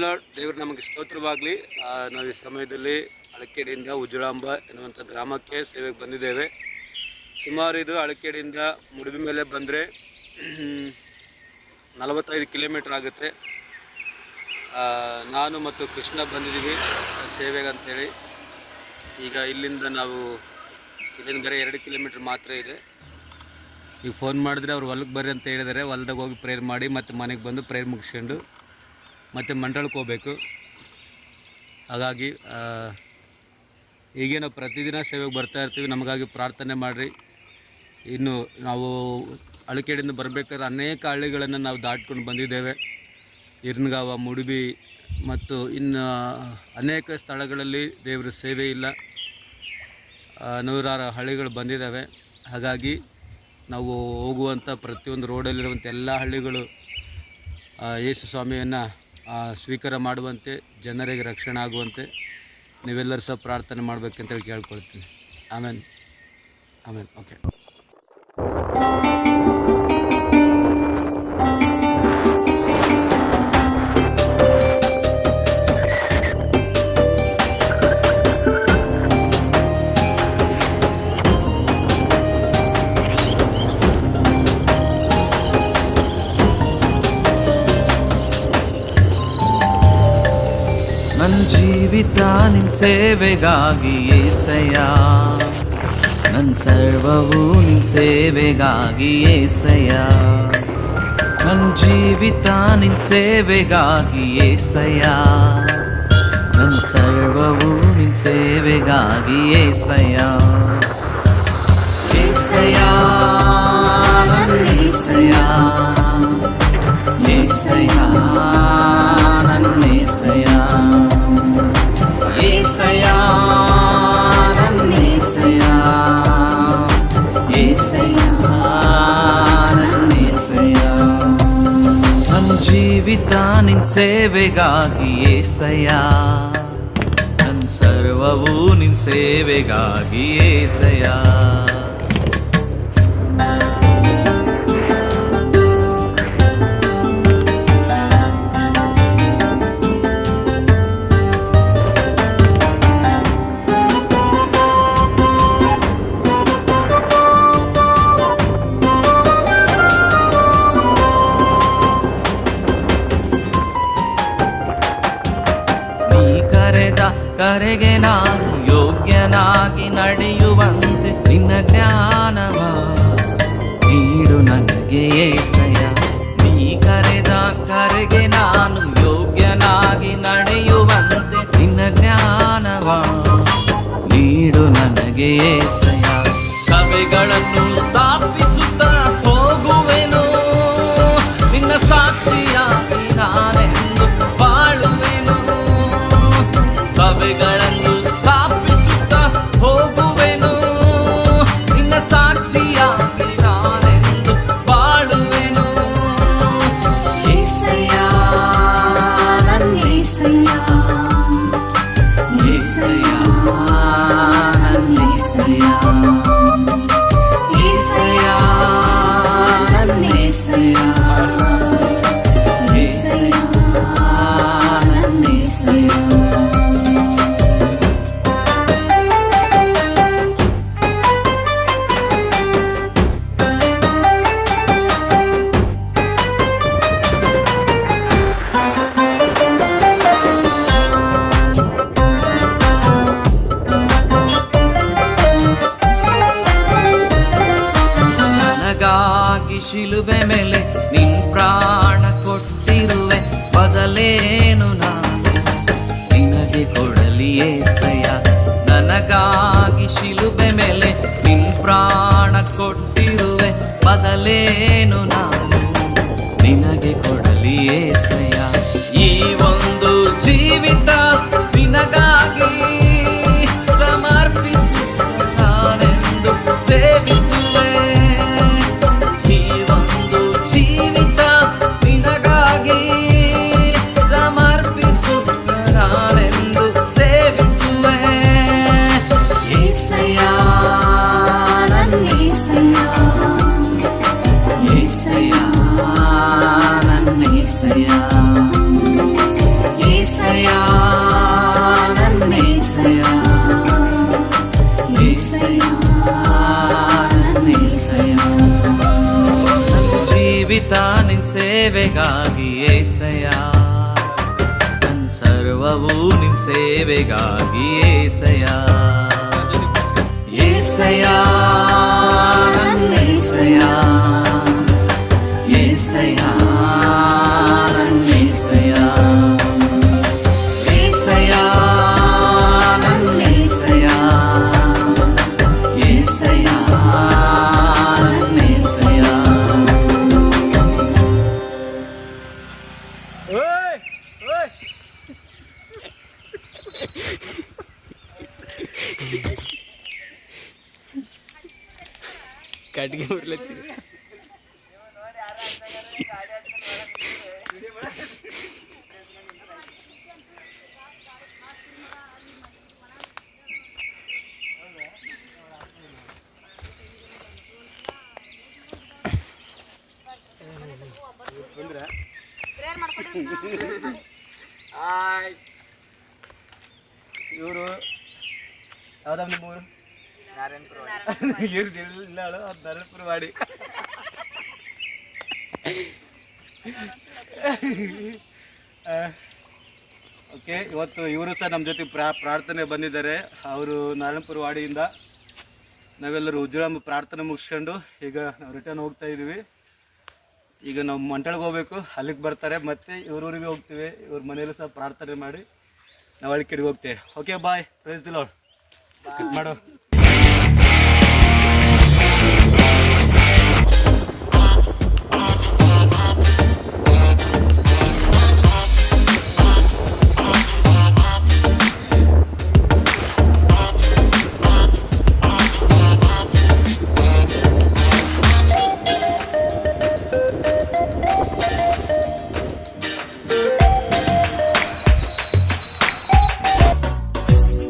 Lord. ದೇವರು ನಮಗೆ ಸ್ತೋತ್ರವಾಗಲಿ. ನಾವು ಈ ಸಮಯದಲ್ಲಿ ಅಳಕೇಡಿಯಿಂದ ಉಜ್ಜಳಾಂಬ ಎನ್ನುವಂಥ ಗ್ರಾಮಕ್ಕೆ ಸೇವೆಗೆ ಬಂದಿದ್ದೇವೆ. ಸುಮಾರು ಇದು ಅಳಕೇಡಿಯಿಂದ ಮುಡುಬಿ ಮೇಲೆ ಬಂದರೆ 45 ಕಿಲೋಮೀಟ್ರ್ ಆಗುತ್ತೆ. ನಾನು ಮತ್ತು ಕೃಷ್ಣ ಬಂದಿದ್ದೀವಿ ಸೇವೆಗೆ ಅಂಥೇಳಿ. ಈಗ ಇಲ್ಲಿಂದ ಬೇರೆ 2 ಕಿಲೋಮೀಟ್ರ್ ಮಾತ್ರ ಇದೆ. ಈಗ ಫೋನ್ ಮಾಡಿದ್ರೆ ಅವ್ರು ಹೊಲಕ್ಕೆ ಬರ್ರಿ ಅಂತ ಹೇಳಿದ್ದಾರೆ. ಹೊಲ್ದಾಗ ಹೋಗಿ ಪ್ರೇಯರ್ ಮಾಡಿ ಮತ್ತು ಮನೆಗೆ ಬಂದು ಪ್ರೇಯರ್ ಮುಗಿಸ್ಕೊಂಡು ಮತ್ತು ಮಂಡಳಕ್ಕೆ ಹೋಗ್ಬೇಕು. ಹಾಗಾಗಿ ಹೀಗೆ ನಾವು ಪ್ರತಿದಿನ ಸೇವೆಗೆ ಬರ್ತಾ ಇರ್ತೀವಿ. ನಮಗಾಗಿ ಪ್ರಾರ್ಥನೆ ಮಾಡಿರಿ. ಇನ್ನು ನಾವು ಅಳಕೇಡಿಯಿಂದ ಬರಬೇಕಾದ್ರೆ ಅನೇಕ ಹಳ್ಳಿಗಳನ್ನು ನಾವು ದಾಟ್ಕೊಂಡು ಬಂದಿದ್ದೇವೆ. ಇರ್ನಗಾವ, ಮುಡುಬಿ ಮತ್ತು ಇನ್ನು ಅನೇಕ ಸ್ಥಳಗಳಲ್ಲಿ ದೇವರ ಸೇವೆ ಇಲ್ಲ. ನೂರಾರು ಹಳ್ಳಿಗಳು ಬಂದಿದ್ದಾವೆ. ಹಾಗಾಗಿ ನಾವು ಹೋಗುವಂಥ ಪ್ರತಿಯೊಂದು ರೋಡಲ್ಲಿರುವಂಥ ಎಲ್ಲ ಹಳ್ಳಿಗಳು ಯೇಸು ಸ್ವಾಮಿಯನ್ನು ಸ್ವೀಕಾರ ಮಾಡುವಂತೆ, ಜನರಿಗೆ ರಕ್ಷಣೆ ಆಗುವಂತೆ ನೀವೆಲ್ಲರೂ ಸಹ ಪ್ರಾರ್ಥನೆ ಮಾಡಬೇಕಂತೇಳಿ ಕೇಳ್ಕೊಳ್ತೀನಿ. ಆಮೇಲೆ ಓಕೆ. ನನ್ನ ಜೀವಿತ ನಿನ್ನ ಸೇವೆಗಾಗಿ ಏಸಯ್ಯ, ನನ್ನ ಸರ್ವವು ನಿನ್ನ ಸೇವೆಗಾಗಿ ಏಸಯ್ಯ. ನನ್ನ ಜೀವಿತ ನಿನ್ನ ಸೇವೆಗಾಗಿ ಏಸಯ್ಯ, ನನ್ನ ಸರ್ವವು ನಿನ್ನ ಸೇವೆಗಾಗಿ ಏಸಯ್ಯ. ಏಸಯ್ಯ ನನ್ನ ಏಸಯ್ಯ, ಏಸಯ್ಯ ನನ್ನ ಏಸಯ್ಯ, ಏಸಯ್ಯ ನನ್ನ ಏಸಯ್ಯ, ಏಸಯ್ಯ ನನ್ನ ಏಸಯ್ಯ. ನನ್ನ ಜೀವಿತ ನಿನ್ನ ಸೇವೆಗಾಗಿ ಏಸಯ್ಯ, ನನ್ನ ಸರ್ವವು ನಿನ್ನ ಸೇವೆಗಾಗಿ ಏಸಯ್ಯ. ಕರೆಗೆ ನಾನು ಯೋಗ್ಯನಾಗಿ ನಡೆಯುವಂತೆ ನಿನ್ನ ಜ್ಞಾನವ ನೀಡು ನನಗೆ ಏಸಯ್ಯ. ನೀ ಕರೆದ ಕರೆಗೆ ನಾನು ಯೋಗ್ಯನಾಗಿ ನಡೆಯುವಂತೆ ನಿನ್ನ ಜ್ಞಾನವ ನೀಡು ನನಗೆ ಏಸಯ್ಯ. ಸಭೆಗಳನ್ನು ಸ್ಥಾಪಿಸುತ್ತಾ ಹೋಗುವೆನು, ನಿನ್ನ ಸಾಕ್ಷಿಯಾಗಿ ನಾನೆಂದು ಬಾಳುವೆನು. ಸಭೆಗಳನ್ನು ಸ್ಥಾಪಿಸುತ್ತಾ ಹೋಗುವೆನು, ನಿನ್ನ ಸಾಕ್ಷಿಯಾಗಿ ನಾನೆಂದು ಬಾಳುವೆನು. ಏಸಯ್ಯ ನನ್ನ ಏಸಯ್ಯ, ಏಸಯ್ಯ ನನ್ನ ಏಸಯ್ಯ, ಏಸಯ್ಯ ನನ್ನ ಏಸಯ್ಯ, ಏಸಯ್ಯ ನನ್ನ ಏಸಯ್ಯ. ಶಿಲುಬೆ ಮೇಲೆ ನಿನ್ ಪ್ರಾಣ ಕೊಟ್ಟಿರುವೆ, ಬದಲೇನು ನಾನು ನಿನಗೆ ಕೊಡಲಿ ಏಸಯ್ಯ. ನನಗಾಗಿ ಶಿಲುಬೆ ಮೇಲೆ ನಿನ್ ಪ್ರಾಣ ಕೊಟ್ಟಿರುವೆ, ಬದಲೇನು ನಾನು ನಿನಗೆ ಕೊಡಲಿ ಏಸಯ್ಯ. ಈ ಒಂದು ಜೀವಿತ ನಿನಗಾಗಿ ಸಮರ್ಪಿಸುತ್ತ ನಾನೆಂದು ಸೇವಿಸುವೆ. ಏಸಯ್ಯ ನನ್ನ ಏಸಯ್ಯ. ಜೀವಿತ ನಿನ್ ಸೇವೆಗಾಗಿ ಏಸಯ್ಯ, ನನ್ನ ಸರ್ವವು ನಿನ್ ಸೇವೆಗಾಗಿ ಏಸಯ್ಯ. ಏಸಯ್ಯ ನನ್ನ ಏಸಯ್ಯ, ಏಸಯ್ಯ ನನ್ನ ಏಸಯ್ಯ, ಏಸಯ್ಯ ನನ್ನ ಏಸಯ್ಯ, ಏಸಯ್ಯ ನನ್ನ ಏಸಯ್ಯ. ಕಟ್ಗೆ ಬಿಡ್ಲತ್ತೀರಿ. ಇವರು ಯಾವ್ದು ನಿಮ್ಮೂರು? ಇಲ್ಲ ನಾರಾಯಣಪುರ ವಾಡಿ. ಓಕೆ, ಇವತ್ತು ಇವರು ಸಹ ನಮ್ಮ ಜೊತೆ ಪ್ರಾರ್ಥನೆ ಬಂದಿದ್ದಾರೆ. ಅವರು ನಾರಾಯಣಪುರ ವಾಡಿಯಿಂದ. ನಾವೆಲ್ಲರೂ ಉಜ್ವಲ ಪ್ರಾರ್ಥನೆ ಮುಗಿಸ್ಕೊಂಡು ಈಗ ನಾವು ರಿಟರ್ನ್ ಹೋಗ್ತಾ ಇದ್ದೀವಿ. ಈಗ ನಾವು ಮಂಟಳಿಗೆ ಹೋಗ್ಬೇಕು, ಅಲ್ಲಿಗೆ ಬರ್ತಾರೆ, ಮತ್ತೆ ಇವ್ರೂರಿಗೆ ಹೋಗ್ತೀವಿ. ಇವ್ರ ಮನೇಲಿ ಸಹ ಪ್ರಾರ್ಥನೆ ಮಾಡಿ ನಾವು ಹಳ್ಳಿ ಕಡೆಗೆ ಹೋಗ್ತೇವೆ. Okay, bye. Praise the Lord. ಮಾಡೋ.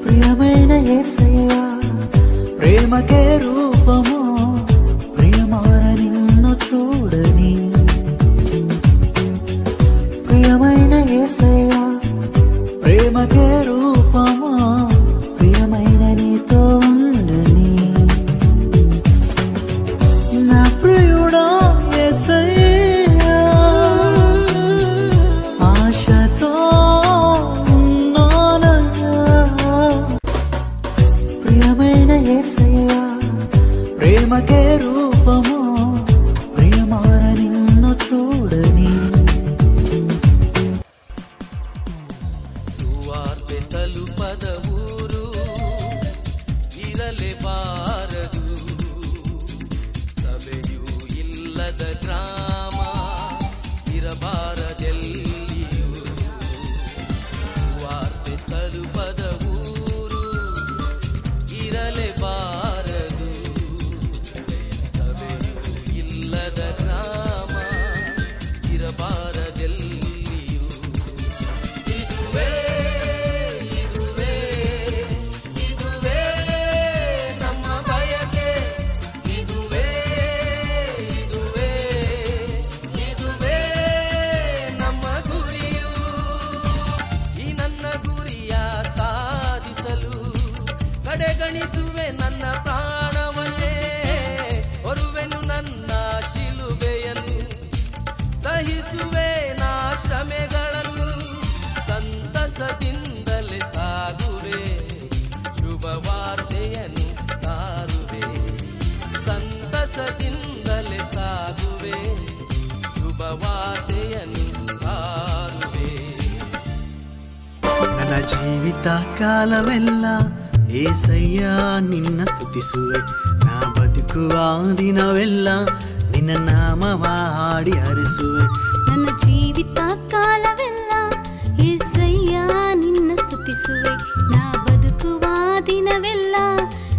ప్రియమైన యేసయ్యా, ప్రేమకే రూపము, ప్రియమైన నిన్ను చూడని. ప్రియమైన యేసయ్యా, ప్రేమకే రూపము, ప్రియమైన నీతో ఉండని. నా ప్రియుడా యేసయ్యా, ఆశతో ప్రియమైన యేసయ్యా, ప్రేమకే రూపము, ప్రియమైన నిన్ను చూడని. ಸುವಾರ್ತೆ ತಲುಪದ ಊರು ಇರಲೇಬಾರದು, ಸಭೆಯೂ ಇಲ್ಲದ ಗ್ರಾಮ ಇರಬಾರದೆಲ್ಲಿಯೂ. ಸುವಾರ್ತೆ ತಲುಪದ ಊರು ಇರಲೇಬಾರದು, ಸಭೆಯೂ ಇಲ್ಲದ ಗ್ರಾಮ ಇರಬಾರದೆಲ್ಲಿಯೂ. ಇದುವೇ ಇದುವೇ ಇದುವೇ ನಮ್ಮ ಬಯಕೆ, ಇದುವೇ ಇದುವೇ ಇದುವೇ ನಮ್ಮ ಗುರಿಯು. ಈ ನನ್ನ ಗುರಿಯ ಸಾಧಿಸಲು ಕಡೆಗಣಿಸುವೆ ನನ್ನ ಪ್ರಾಣವನ್ನೇ, ಹೊರುವೆನು ನನ್ನ ಶಿಲುಬೆಯನ್ನು, ಸಹಿಸುವೆ ನಾ ಶ್ರಮೆಗಳನ್ನು. ಸಂತಸದಿಂದಲೇ ಸಾಗುವೆ, ಶುಭ ವಾರ್ತೆಯನ್ನು ಸಾರುವೆ. ಸಂತಸದಿಂದಲೇ ಸಾಗುವೆ, ಶುಭ ವಾರ್ತೆಯನ್ನು ಸಾರುವೆ. ನನ್ನ ಜೀವಿತ ಕಾಲವೆಲ್ಲ ಏಸಯ್ಯ ನಿನ್ನ ಸ್ತುತಿಸುವೆ, ನಾ ಬದುಕುವ ದಿನವೆಲ್ಲ ನಿನ್ನ ನಾಮವ ಹಾಡಿ ಹರಿಸುವೆ. ನನ್ನ ಜೀವಿತ ಕಾಲವೆಲ್ಲ యేసయ్య ನಿನ್ನ ಸ್ತುತಿಸುವೆ, ನಾ ಬದುಕುವ ದಿನವೆಲ್ಲ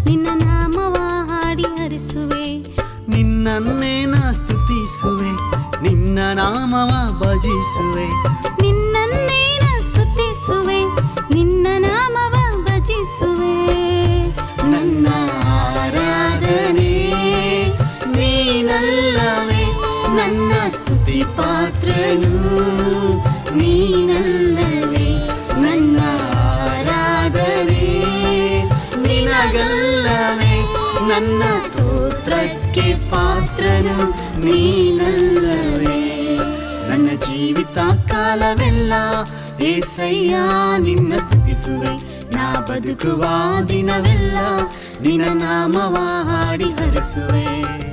ನಿನ್ನ ನಾಮವ ಹಾಡಿ ಹರಿಸುವೆ. ನಿನ್ನನ್ನೇ ನಾ ಸ್ತುತಿಸುವೆ, ನಿನ್ನ ನಾಮವ ಭಜಿಸುವೆ. ನಿನ್ನನ್ನೇ ನಾ ಸ್ತುತಿಸುವೆ, ನಿನ್ನ ನಾಮವ ಭಜಿಸುವೆ. ನನ್ನ ಆರಾಧನೆ ನೀನಲ್ಲವೇ, ನನ್ನ ಸ್ತುತಿ ಪಾತ್ರನು ನೀನಲ್ಲವೇ. ನನ್ನ ಆರಾಧನೆ ನಿನಗಲ್ಲವೇ, ನನ್ನ ಸ್ತೋತ್ರಕ್ಕೆ ಪಾತ್ರನು ನೀನಲ್ಲವೇ. ನನ್ನ ಜೀವಿತ ಕಾಲವೆಲ್ಲ ಏಸಯ್ಯ ನಿನ್ನ ಸ್ತುತಿಸುವೆ. ನಾ ಬದುಕುವ ದಿನವೆಲ್ಲ ನಿನ್ನ ನಾಮವ ಹಾಡಿ ಹರಿಸುವೆ.